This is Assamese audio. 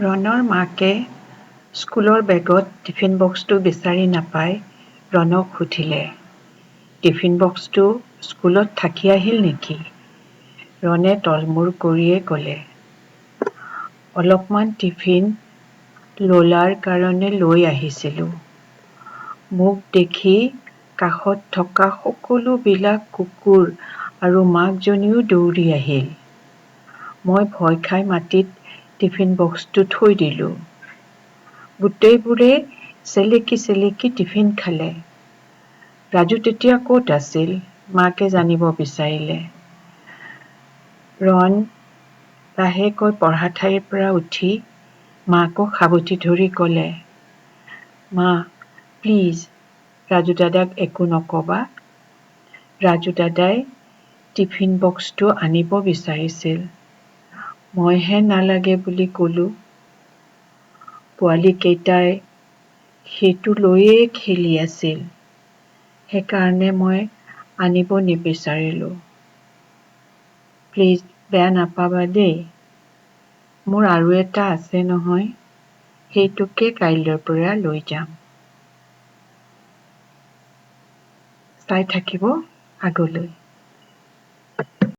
ৰণৰ মাকে স্কুলৰ বেগত টিফিন বক্সটো বিচাৰি নাপাই ৰণক সুধিলে, টিফিন বক্সটো স্কুলত থাকি আহিল নেকি? ৰণে তলমূৰ কৰিয়ে ক'লে, অলপমান টিফিন লোলাৰ কাৰণে লৈ আহিছিলোঁ। মোক দেখি কাষত থকা সকলোবিলাক কুকুৰ আৰু মাকজনীও দৌৰি আহিল। মই ভয় খাই মাটিত টিফিন বক্সটো থৈ দিলোঁ। গোটেইবোৰে চেলেকি চেলেকি টিফিন খালে। ৰাজু তেতিয়া ক'ত আছিল? মাকে জানিব বিচাৰিলে। ৰণ লাহেকৈ পঢ়া ঠাইৰ পৰা উঠি মাকক সাবটি ধৰি ক'লে, মা, প্লিজ ৰাজু দাদাক একো নক'বা। ৰাজু দাদাই টিফিন বক্সটো আনিব বিচাৰিছিল। মইহে নালাগে বুলি ক'লো। পোৱালীকেইটাই সেইটো লৈয়ে খেলি আছিল। সেইকাৰণে মই আনিব নিবিচাৰিলোঁ। প্লিজ বেয়া নাপাবা দেই। মোৰ আৰু এটা আছে নহয়, সেইটোকে কাইলৈৰ পৰা লৈ যাম। চাই থাকিব আগলৈ।